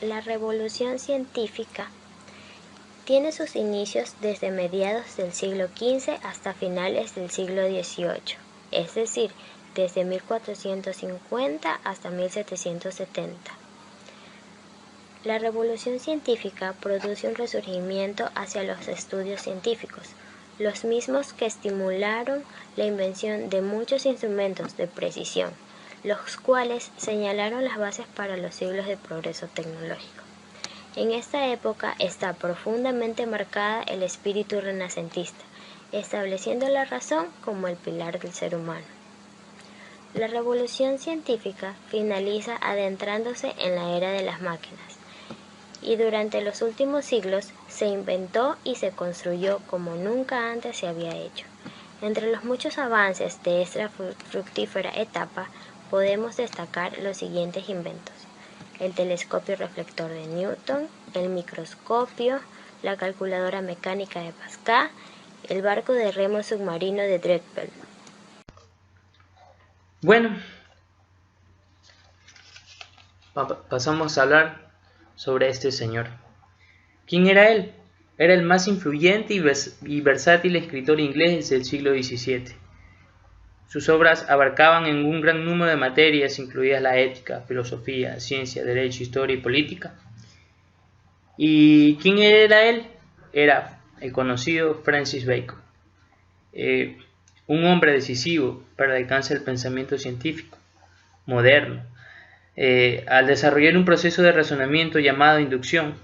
La revolución científica tiene sus inicios desde mediados del siglo XV hasta finales del siglo XVIII, es decir, desde 1450 hasta 1770. La revolución científica produce un resurgimiento hacia los estudios científicos, los mismos que estimularon la invención de muchos instrumentos de precisión, los cuales señalaron las bases para los siglos de progreso tecnológico. En esta época está profundamente marcada el espíritu renacentista, estableciendo la razón como el pilar del ser humano. La revolución científica finaliza adentrándose en la era de las máquinas, y durante los últimos siglos se inventó y se construyó como nunca antes se había hecho. Entre los muchos avances de esta fructífera etapa podemos destacar los siguientes inventos: el telescopio reflector de Newton, el microscopio, la calculadora mecánica de Pascal, el barco de remo submarino de Drexel. Bueno, pasamos a hablar sobre este señor. ¿Quién era él? Era el más influyente y versátil escritor inglés del siglo XVII. Sus obras abarcaban en un gran número de materias, incluidas la ética, filosofía, ciencia, derecho, historia y política. ¿Y quién era él? Era el conocido Francis Bacon, un hombre decisivo para el alcance del pensamiento científico moderno, al desarrollar un proceso de razonamiento llamado inducción.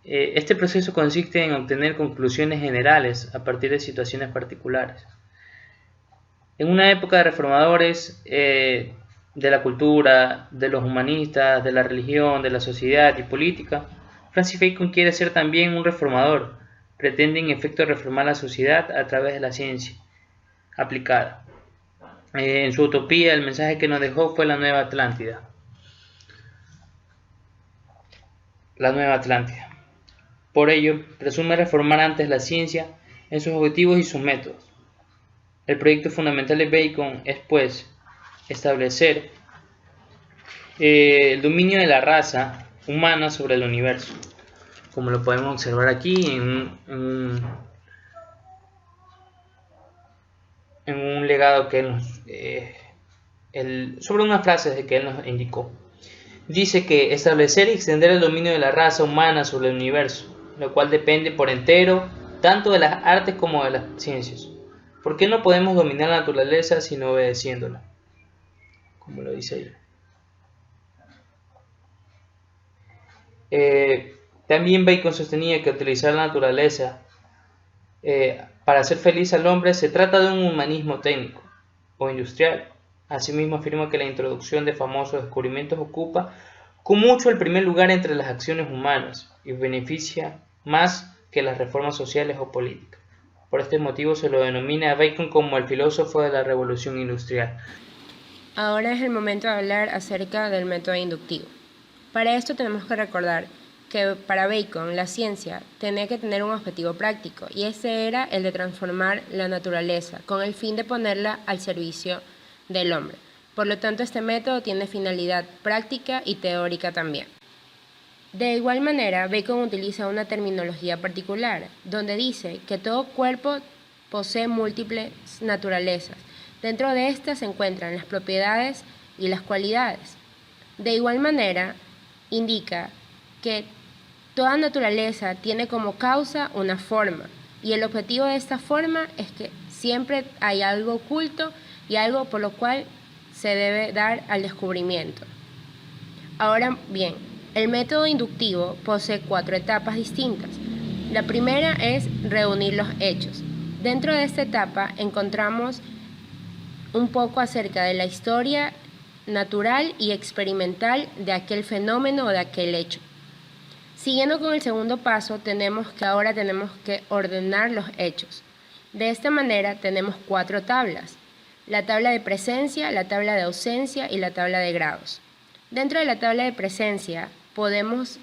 Este proceso consiste en obtener conclusiones generales a partir de situaciones particulares. En una época de reformadores de la cultura, de los humanistas, de la religión, de la sociedad y política, Francis Bacon quiere ser también un reformador. Pretende en efecto reformar la sociedad a través de la ciencia aplicada. En su utopía, el mensaje que nos dejó fue la Nueva Atlántida. La Nueva Atlántida. Por ello, presume reformar antes la ciencia en sus objetivos y sus métodos. El proyecto fundamental de Bacon es, pues, establecer el dominio de la raza humana sobre el universo, como lo podemos observar aquí en un legado que él nos, sobre unas frases que él nos indicó. Dice que establecer y extender el dominio de la raza humana sobre el universo, lo cual depende por entero tanto de las artes como de las ciencias. ¿Por qué no podemos dominar la naturaleza sino obedeciéndola? Como lo dice ella. También Bacon sostenía que utilizar la naturaleza para hacer feliz al hombre se trata de un humanismo técnico o industrial. Asimismo afirma que la introducción de famosos descubrimientos ocupa con mucho el primer lugar entre las acciones humanas y beneficia más que las reformas sociales o políticas. Por este motivo se lo denomina a Bacon como el filósofo de la revolución industrial. Ahora es el momento de hablar acerca del método inductivo. Para esto tenemos que recordar que para Bacon la ciencia tenía que tener un objetivo práctico, y ese era el de transformar la naturaleza con el fin de ponerla al servicio del hombre. Por lo tanto, este método tiene finalidad práctica y teórica también. De igual manera, Bacon utiliza una terminología particular, donde dice que todo cuerpo posee múltiples naturalezas. Dentro de estas se encuentran las propiedades y las cualidades. De igual manera, indica que toda naturaleza tiene como causa una forma, y el objetivo de esta forma es que siempre hay algo oculto y algo por lo cual se debe dar al descubrimiento. Ahora bien, el método inductivo posee 4 etapas distintas. La primera es reunir los hechos. Dentro de esta etapa encontramos un poco acerca de la historia natural y experimental de aquel fenómeno o de aquel hecho. Siguiendo con el segundo paso, ahora tenemos que ordenar los hechos. De esta manera tenemos 4 tablas: la tabla de presencia, la tabla de ausencia y la tabla de grados. Dentro de la tabla de presencia podemos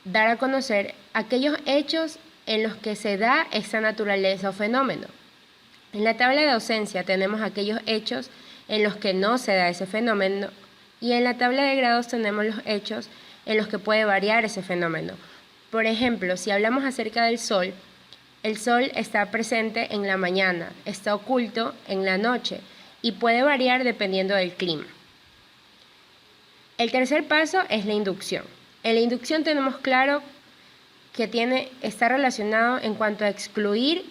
dar a conocer aquellos hechos en los que se da esta naturaleza o fenómeno. En la tabla de ausencia tenemos aquellos hechos en los que no se da ese fenómeno, y en la tabla de grados tenemos los hechos en los que puede variar ese fenómeno. Por ejemplo, si hablamos acerca del Sol, el Sol está presente en la mañana, está oculto en la noche y puede variar dependiendo del clima. El tercer paso es la inducción. En la inducción tenemos claro que está relacionado en cuanto a excluir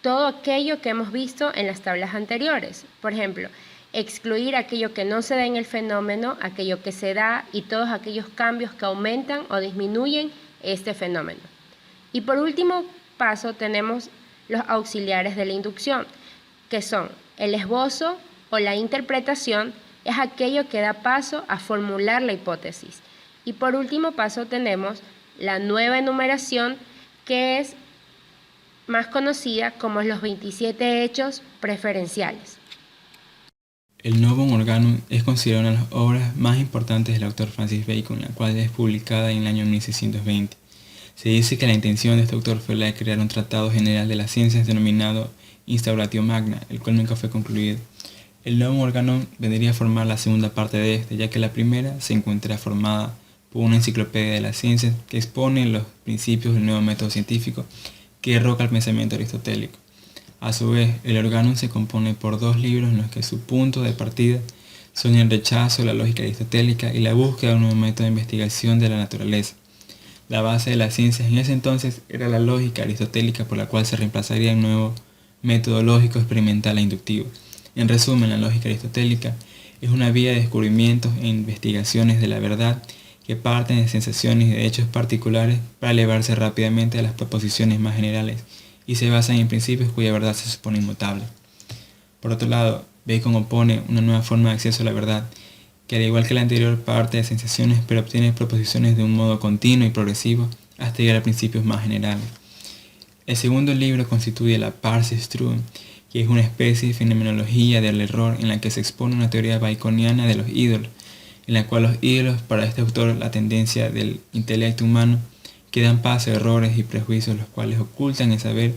todo aquello que hemos visto en las tablas anteriores. Por ejemplo, excluir aquello que no se da en el fenómeno, aquello que se da y todos aquellos cambios que aumentan o disminuyen este fenómeno. Y por último paso tenemos los auxiliares de la inducción, que son el esbozo o la interpretación, es aquello que da paso a formular la hipótesis. Y por último paso tenemos la nueva enumeración, que es más conocida como los 27 hechos preferenciales. El Novum Organum es considerada una de las obras más importantes del autor Francis Bacon, la cual es publicada en el año 1620. Se dice que la intención de este autor fue la de crear un tratado general de las ciencias denominado Instauratio Magna, el cual nunca fue concluido. El Novum Organum vendría a formar la segunda parte de este, ya que la primera se encuentra formada por una enciclopedia de las ciencias que expone los principios del nuevo método científico que derroca el pensamiento aristotélico. A su vez, el Organum se compone por 2 libros en los que su punto de partida son el rechazo de la lógica aristotélica y la búsqueda de un nuevo método de investigación de la naturaleza. La base de las ciencias en ese entonces era la lógica aristotélica, por la cual se reemplazaría un nuevo método lógico experimental e inductivo. En resumen, la lógica aristotélica es una vía de descubrimientos e investigaciones de la verdad que parten de sensaciones y de hechos particulares para elevarse rápidamente a las proposiciones más generales y se basan en principios cuya verdad se supone inmutable. Por otro lado, Bacon opone una nueva forma de acceso a la verdad, que al igual que la anterior parte de sensaciones, pero obtiene proposiciones de un modo continuo y progresivo hasta llegar a principios más generales. El segundo libro constituye la Pars Struum, que es una especie de fenomenología del error en la que se expone una teoría baconiana de los ídolos, en la cual los ídolos, para este autor, la tendencia del intelecto humano, que dan paso a errores y prejuicios los cuales ocultan el saber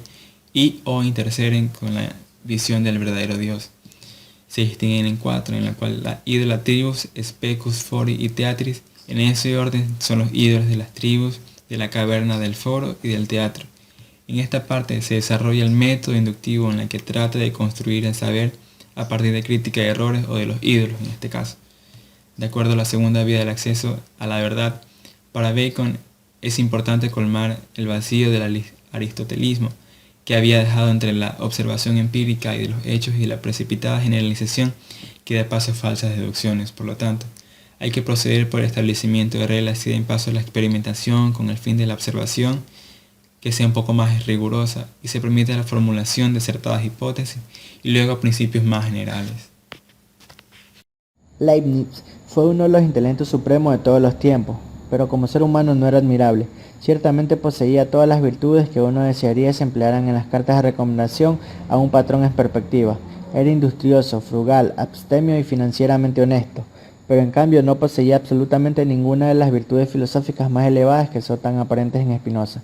y o interceden con la visión del verdadero Dios. Se distinguen en 4, en la cual la idolatribus, specus, fori y teatris, en ese orden son los ídolos de las tribus, de la caverna del foro y del teatro. En esta parte se desarrolla el método inductivo en el que trata de construir el saber a partir de crítica de errores o de los ídolos en este caso. De acuerdo a la segunda vía del acceso a la verdad, para Bacon es importante colmar el vacío del aristotelismo que había dejado entre la observación empírica y de los hechos y la precipitada generalización que da paso a falsas deducciones. Por lo tanto, hay que proceder por el establecimiento de reglas que den paso a la experimentación con el fin de la observación que sea un poco más rigurosa y se permite la formulación de acertadas hipótesis y luego principios más generales. Leibniz fue uno de los intelectos supremos de todos los tiempos, pero como ser humano no era admirable. Ciertamente poseía todas las virtudes que uno desearía se emplearan en las cartas de recomendación a un patrón en perspectiva. Era industrioso, frugal, abstemio y financieramente honesto, pero en cambio no poseía absolutamente ninguna de las virtudes filosóficas más elevadas que son tan aparentes en Spinoza.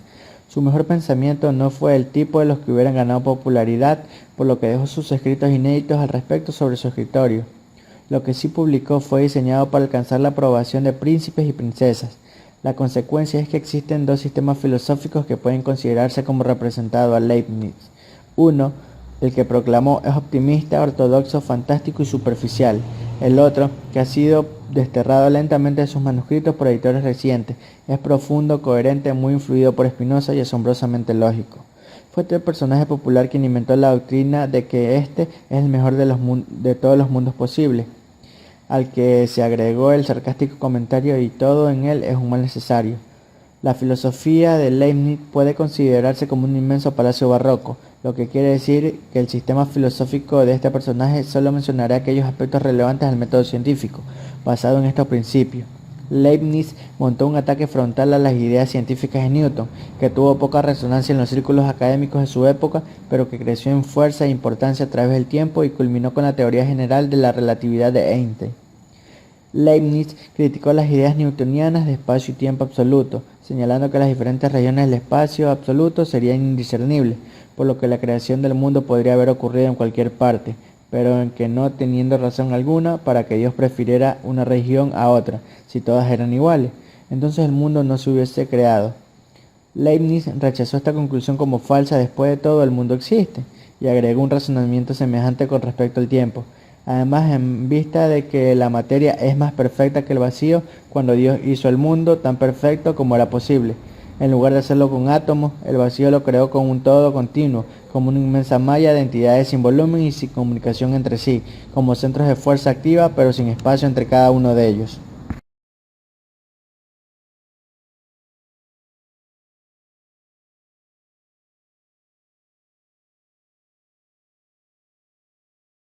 Su mejor pensamiento no fue el tipo de los que hubieran ganado popularidad, por lo que dejó sus escritos inéditos al respecto sobre su escritorio. Lo que sí publicó fue diseñado para alcanzar la aprobación de príncipes y princesas. La consecuencia es que existen 2 sistemas filosóficos que pueden considerarse como representados a Leibniz. Uno, el que proclamó, es optimista, ortodoxo, fantástico y superficial. El otro, que ha sido desterrado lentamente de sus manuscritos por editores recientes, es profundo, coherente, muy influido por Spinoza y asombrosamente lógico. Fue el personaje popular quien inventó la doctrina de que este es el mejor de todos los mundos posibles, al que se agregó el sarcástico comentario y todo en él es un mal necesario. La filosofía de Leibniz puede considerarse como un inmenso palacio barroco, lo que quiere decir que el sistema filosófico de este personaje solo mencionará aquellos aspectos relevantes al método científico, basado en estos principios. Leibniz montó un ataque frontal a las ideas científicas de Newton, que tuvo poca resonancia en los círculos académicos de su época, pero que creció en fuerza e importancia a través del tiempo y culminó con la teoría general de la relatividad de Einstein. Leibniz criticó las ideas newtonianas de espacio y tiempo absoluto, señalando que las diferentes regiones del espacio absoluto serían indiscernibles, por lo que la creación del mundo podría haber ocurrido en cualquier parte, pero en que no teniendo razón alguna para que Dios prefiriera una región a otra, si todas eran iguales. entonces el mundo no se hubiese creado. Leibniz rechazó esta conclusión como falsa. Después de todo, el mundo existe, y agregó un razonamiento semejante con respecto al tiempo. Además, en vista de que la materia es más perfecta que el vacío, cuando Dios hizo el mundo tan perfecto como era posible, en lugar de hacerlo con átomos, el vacío lo creó con un todo continuo, como una inmensa malla de entidades sin volumen y sin comunicación entre sí, como centros de fuerza activa pero sin espacio entre cada uno de ellos.